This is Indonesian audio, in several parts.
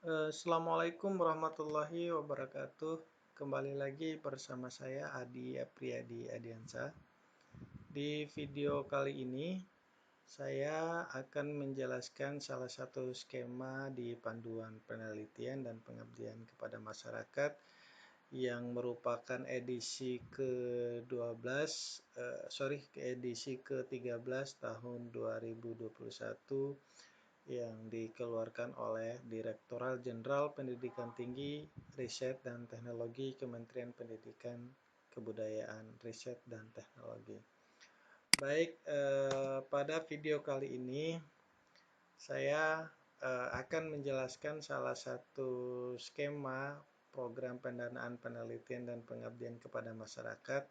Assalamualaikum warahmatullahi wabarakatuh. Kembali lagi bersama saya Adi Apriyadi Adiansa. Di video kali ini saya akan menjelaskan salah satu skema di panduan penelitian dan pengabdian kepada masyarakat yang merupakan edisi edisi ke-13 tahun 2021 yang dikeluarkan oleh Direktorat Jenderal Pendidikan Tinggi, Riset dan Teknologi Kementerian Pendidikan, Kebudayaan, Riset dan Teknologi. Baik, pada video kali ini saya akan menjelaskan salah satu skema program pendanaan penelitian dan pengabdian kepada masyarakat,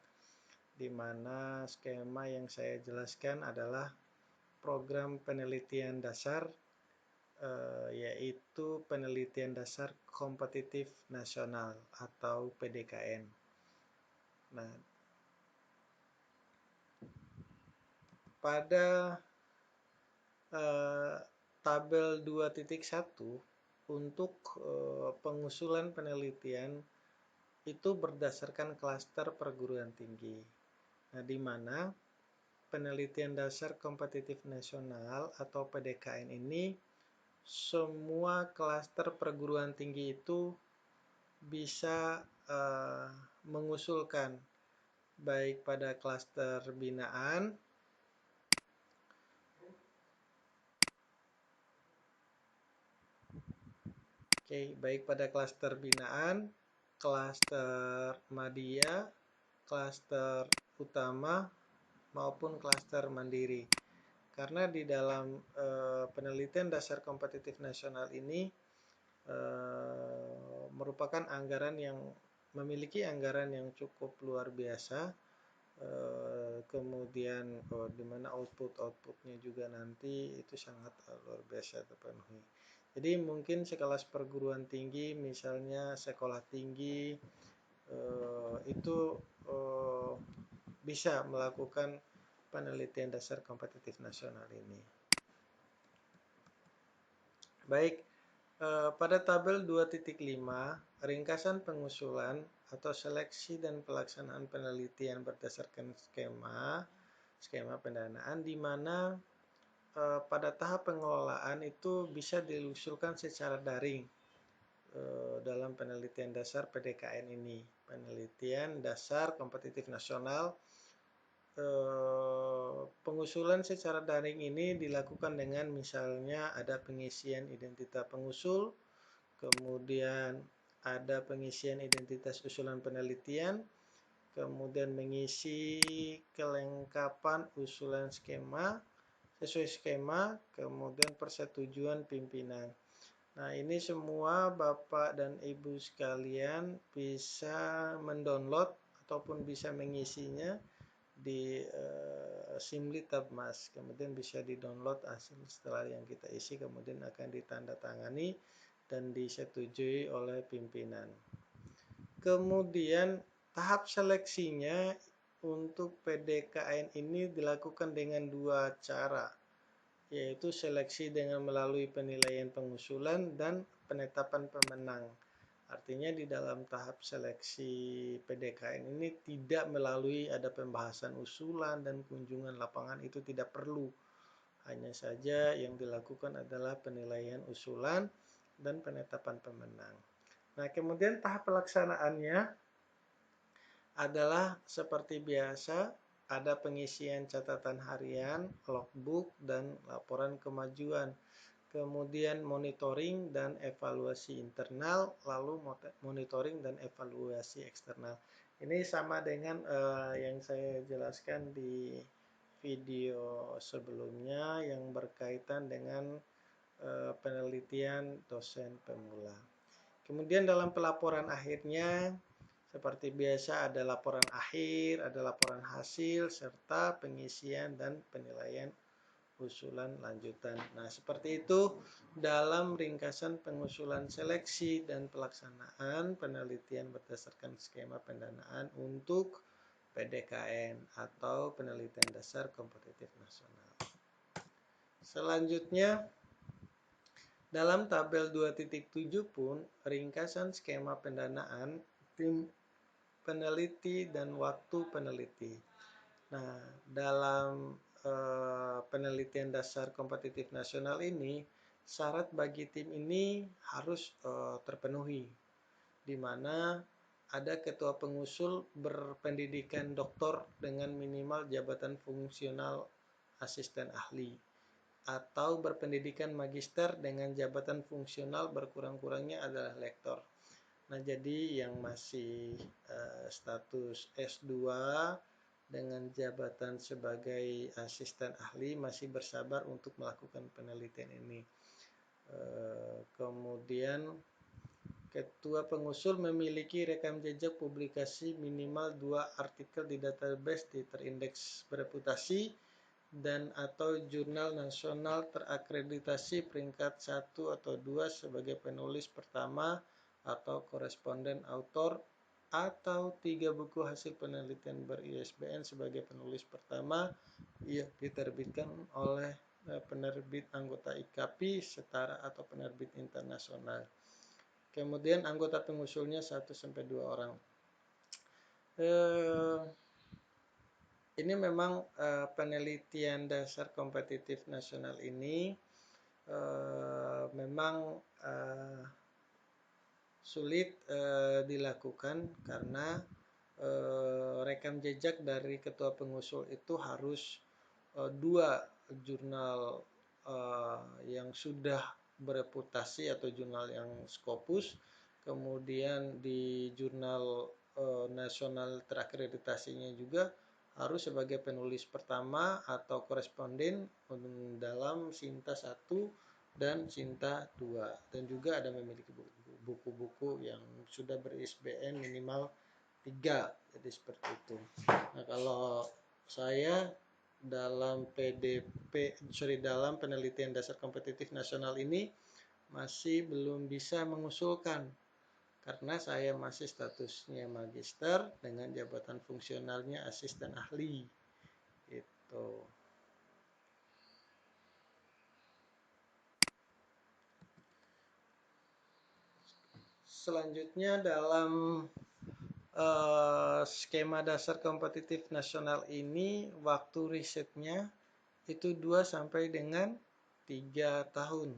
di mana skema yang saya jelaskan adalah program penelitian dasar, yaitu penelitian dasar kompetitif nasional atau PDKN. Nah, pada tabel 2.1 untuk pengusulan penelitian itu berdasarkan klaster perguruan tinggi. Nah, di mana penelitian dasar kompetitif nasional atau PDKN ini semua klaster perguruan tinggi itu bisa mengusulkan, baik pada klaster binaan klaster madya, klaster utama maupun klaster mandiri. Karena di dalam penelitian dasar kompetitif nasional ini merupakan memiliki anggaran yang cukup luar biasa, kemudian di mana outputnya juga nanti itu sangat luar biasa terpenuhi. Jadi mungkin sekelas perguruan tinggi, misalnya sekolah tinggi, itu bisa melakukan penelitian dasar kompetitif nasional ini. Baik, pada tabel 2.5, ringkasan pengusulan atau seleksi dan pelaksanaan penelitian berdasarkan skema pendanaan, di mana pada tahap pengelolaan itu bisa diusulkan secara daring dalam penelitian dasar PDKN ini, penelitian dasar kompetitif nasional. Pengusulan secara daring ini dilakukan dengan misalnya ada pengisian identitas pengusul, kemudian ada pengisian identitas usulan penelitian, kemudian mengisi kelengkapan usulan skema sesuai skema, kemudian persetujuan pimpinan. Nah, ini semua Bapak dan Ibu sekalian bisa mendownload ataupun bisa mengisinya di Simlit Tabmas. Kemudian bisa di-download hasil setelah yang kita isi, kemudian akan ditandatangani dan disetujui oleh pimpinan. Kemudian tahap seleksinya untuk PDKN ini dilakukan dengan dua cara, yaitu seleksi dengan melalui penilaian pengusulan dan penetapan pemenang. Artinya di dalam tahap seleksi PDKN ini tidak melalui ada pembahasan usulan dan kunjungan lapangan, itu tidak perlu. Hanya saja yang dilakukan adalah penilaian usulan dan penetapan pemenang. Nah, kemudian tahap pelaksanaannya adalah seperti biasa, ada pengisian catatan harian, logbook, dan laporan kemajuan. Kemudian monitoring dan evaluasi internal, lalu monitoring dan evaluasi eksternal. Ini sama dengan yang saya jelaskan di video sebelumnya yang berkaitan dengan penelitian dosen pemula. Kemudian dalam pelaporan akhirnya, seperti biasa ada laporan akhir, ada laporan hasil, serta pengisian dan penilaian usulan lanjutan. Nah, seperti itu dalam ringkasan pengusulan seleksi dan pelaksanaan penelitian berdasarkan skema pendanaan untuk PDKN atau penelitian dasar kompetitif nasional. Selanjutnya, Dalam tabel 2.7 pun, ringkasan skema pendanaan, tim peneliti, dan waktu peneliti. Nah, dalam penelitian dasar kompetitif nasional ini, syarat bagi tim ini harus terpenuhi, di mana ada ketua pengusul berpendidikan doktor dengan minimal jabatan fungsional asisten ahli, atau berpendidikan magister dengan jabatan fungsional berkurang-kurangnya adalah lektor. Nah, jadi yang masih status S2 dengan jabatan sebagai asisten ahli masih bersabar untuk melakukan penelitian ini. Kemudian ketua pengusul memiliki rekam jejak publikasi minimal 2 artikel di database terindeks bereputasi dan atau jurnal nasional terakreditasi peringkat 1 atau 2 sebagai penulis pertama atau koresponden autor, atau 3 buku hasil penelitian ber-ISBN sebagai penulis pertama yang diterbitkan oleh penerbit anggota IKAPI setara atau penerbit internasional. Kemudian anggota pengusulnya 1-2 orang. Ini memang penelitian dasar kompetitif nasional ini memang sulit dilakukan karena rekam jejak dari ketua pengusul itu harus 2 jurnal yang sudah bereputasi atau jurnal yang Scopus, kemudian di jurnal nasional terakreditasinya juga harus sebagai penulis pertama atau koresponden dalam Sinta 1 dan Sinta 2, dan juga ada memiliki buku-buku yang sudah ber-ISBN minimal 3, jadi seperti itu. Nah, kalau saya dalam dalam penelitian dasar kompetitif nasional ini masih belum bisa mengusulkan karena saya masih statusnya magister dengan jabatan fungsionalnya asisten ahli. Itu. Selanjutnya dalam skema dasar kompetitif nasional ini waktu risetnya itu 2-3 tahun,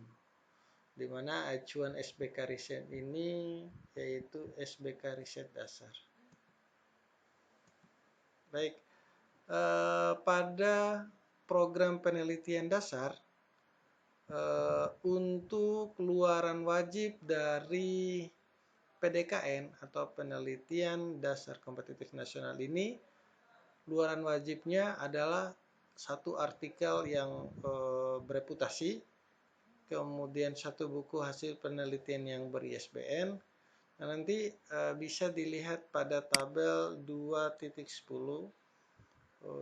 di mana acuan SBK riset ini yaitu SBK riset dasar. Baik, pada program penelitian dasar untuk keluaran wajib dari PDKN atau penelitian dasar kompetitif nasional ini, keluaran wajibnya adalah 1 artikel yang bereputasi, kemudian 1 buku hasil penelitian yang ber-ISBN. Nah, nanti bisa dilihat pada tabel 2.10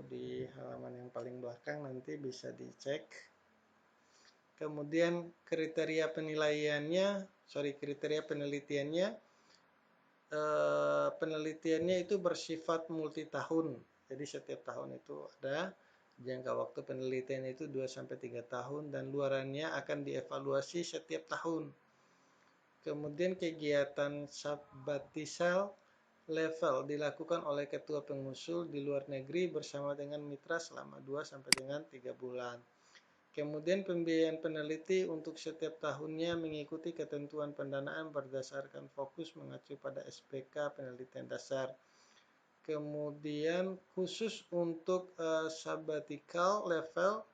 di halaman yang paling belakang, nanti bisa dicek. Kemudian kriteria penelitiannya, penelitiannya itu bersifat multi tahun. Jadi setiap tahun itu ada jangka waktu penelitian itu 2-3 tahun dan luarannya akan dievaluasi setiap tahun. Kemudian kegiatan sabbatisal level dilakukan oleh ketua pengusul di luar negeri bersama dengan mitra selama 2-3 bulan. Kemudian pembiayaan peneliti untuk setiap tahunnya mengikuti ketentuan pendanaan berdasarkan fokus mengacu pada SPK penelitian dasar. Kemudian khusus untuk sabbatical level,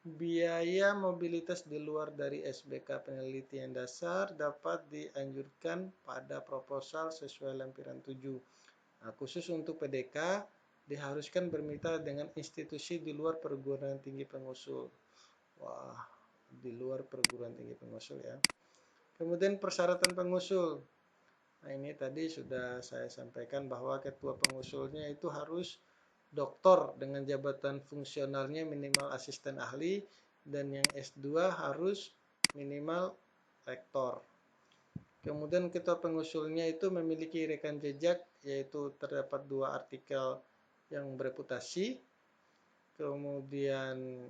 biaya mobilitas di luar dari SBK penelitian dasar dapat dianjurkan pada proposal sesuai lampiran 7. Nah, khusus untuk PDK diharuskan bermitra dengan institusi di luar perguruan tinggi pengusul. Wah, di luar perguruan tinggi pengusul ya. Kemudian persyaratan pengusul. Nah, ini tadi sudah saya sampaikan bahwa ketua pengusulnya itu harus doktor dengan jabatan fungsionalnya minimal asisten ahli, dan yang S2 harus minimal lektor. Kemudian ketua pengusulnya itu memiliki rekam jejak, yaitu terdapat 2 artikel yang bereputasi. kemudian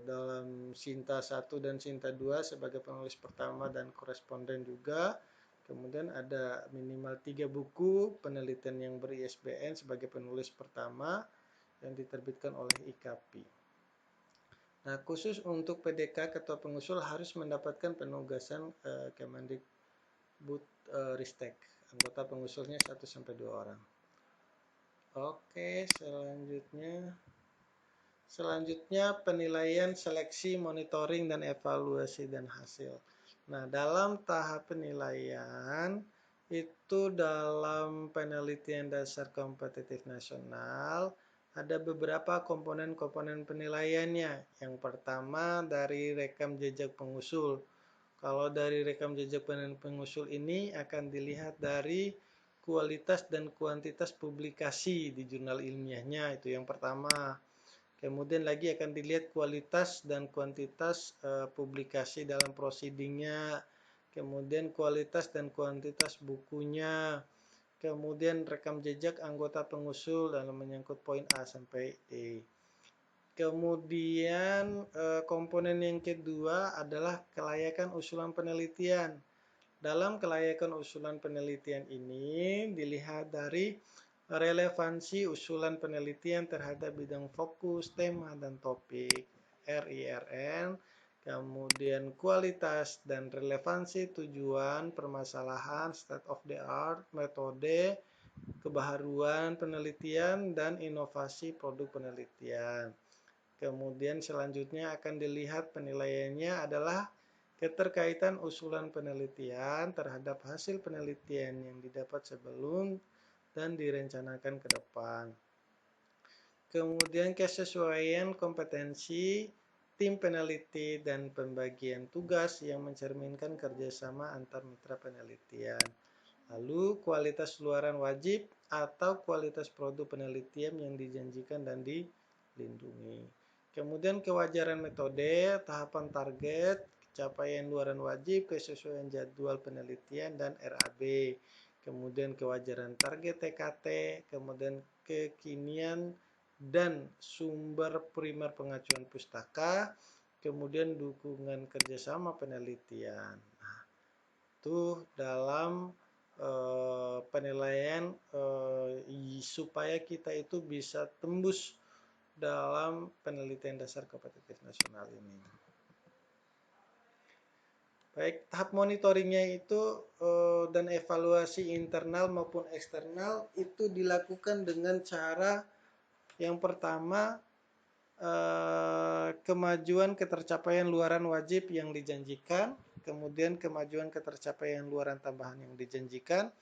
dalam Sinta 1 dan Sinta 2 sebagai penulis pertama dan koresponden juga. Kemudian ada minimal 3 buku penelitian yang ber-ISBN sebagai penulis pertama yang diterbitkan oleh IKAPI. Nah, khusus untuk PDK Ketua Pengusul harus mendapatkan penugasan Kemendikbud Ristek. Anggota pengusulnya 1-2 orang. Oke, selanjutnya penilaian, seleksi, monitoring, dan evaluasi dan hasil. Nah, dalam tahap penilaian itu dalam penelitian dasar kompetitif nasional ada beberapa komponen-komponen penilaiannya. Yang pertama dari rekam jejak pengusul. Kalau dari rekam jejak pengusul ini akan dilihat dari kualitas dan kuantitas publikasi di jurnal ilmiahnya, itu yang pertama. Kemudian lagi akan dilihat kualitas dan kuantitas publikasi dalam proceedingnya, kemudian kualitas dan kuantitas bukunya, kemudian rekam jejak anggota pengusul dalam menyangkut poin A sampai E. Kemudian komponen yang kedua adalah kelayakan usulan penelitian. Dalam kelayakan usulan penelitian ini dilihat dari relevansi usulan penelitian terhadap bidang fokus, tema, dan topik RIRN, kemudian kualitas dan relevansi tujuan, permasalahan, state of the art, metode, kebaharuan penelitian, dan inovasi produk penelitian. Kemudian selanjutnya akan dilihat penilaiannya adalah keterkaitan usulan penelitian terhadap hasil penelitian yang didapat sebelum dan direncanakan ke depan. Kemudian kesesuaian kompetensi tim peneliti dan pembagian tugas yang mencerminkan kerjasama antar mitra penelitian. Lalu kualitas luaran wajib atau kualitas produk penelitian yang dijanjikan dan dilindungi. Kemudian kewajaran metode, tahapan target, capaian luaran wajib, kesesuaian jadwal penelitian, dan RAB. Kemudian kewajaran target TKT, kemudian kekinian dan sumber primer pengajuan pustaka, kemudian dukungan kerjasama penelitian. Nah, itu dalam penilaian supaya kita itu bisa tembus dalam penelitian dasar kompetitif nasional ini. Baik, tahap monitoringnya itu dan evaluasi internal maupun eksternal itu dilakukan dengan cara yang pertama kemajuan ketercapaian luaran wajib yang dijanjikan, kemudian kemajuan ketercapaian luaran tambahan yang dijanjikan,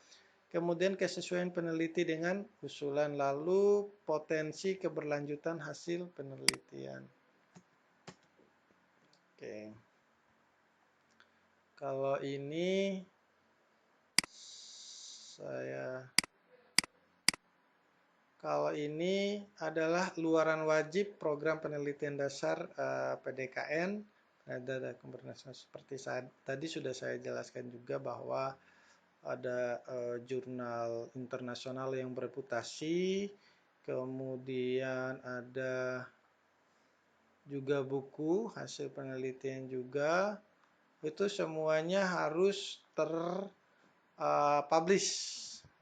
kemudian kesesuaian peneliti dengan usulan, lalu potensi keberlanjutan hasil penelitian. Oke. Kalau ini adalah luaran wajib program penelitian dasar PDKN. Ada kompetensi seperti tadi sudah saya jelaskan juga bahwa ada jurnal internasional yang bereputasi, kemudian ada juga buku hasil penelitian juga. Itu semuanya harus terpublish,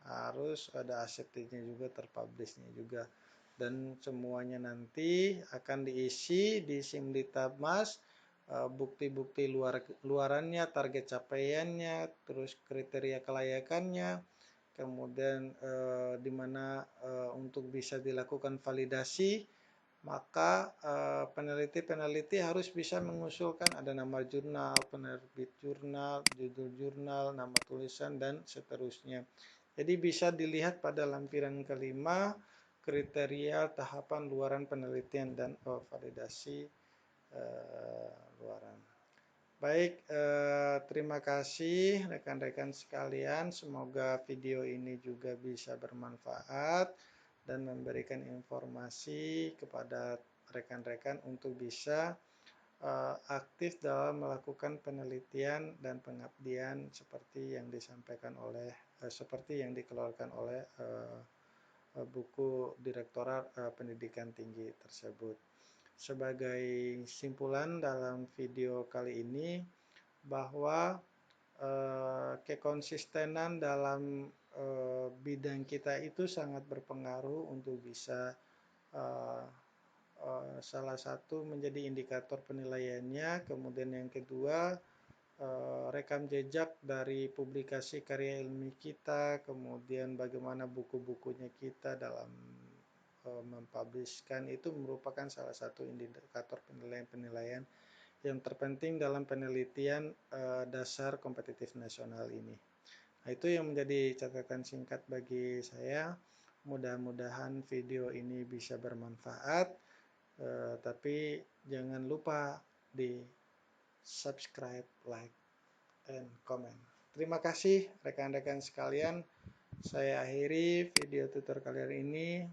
harus ada aseptiknya juga, terpublishnya juga, dan semuanya nanti akan diisi di Simdiklatmas, bukti-bukti luarannya, target capaiannya, terus kriteria kelayakannya, kemudian di mana untuk bisa dilakukan validasi, maka peneliti-peneliti harus bisa mengusulkan ada nama jurnal, penerbit jurnal, judul jurnal, nama tulisan, dan seterusnya. Jadi bisa dilihat pada lampiran kelima kriteria tahapan luaran penelitian dan validasi luaran. Baik, terima kasih rekan-rekan sekalian. Semoga video ini juga bisa bermanfaat dan memberikan informasi kepada rekan-rekan untuk bisa aktif dalam melakukan penelitian dan pengabdian seperti yang disampaikan oleh seperti yang dikeluarkan oleh buku Direktorat Pendidikan Tinggi tersebut. Sebagai simpulan dalam video kali ini, bahwa kekonsistenan dalam bidang kita itu sangat berpengaruh untuk bisa salah satu menjadi indikator penilaiannya. Kemudian yang kedua, rekam jejak dari publikasi karya ilmiah kita, kemudian bagaimana buku-bukunya kita dalam mempublishkan, itu merupakan salah satu indikator penilaian-penilaian yang terpenting dalam penelitian dasar kompetitif nasional ini. Nah, itu yang menjadi catatan singkat bagi saya. Mudah-mudahan video ini bisa bermanfaat, tapi jangan lupa di subscribe, like, and comment. Terima kasih rekan-rekan sekalian. Saya akhiri video tutor kali ini.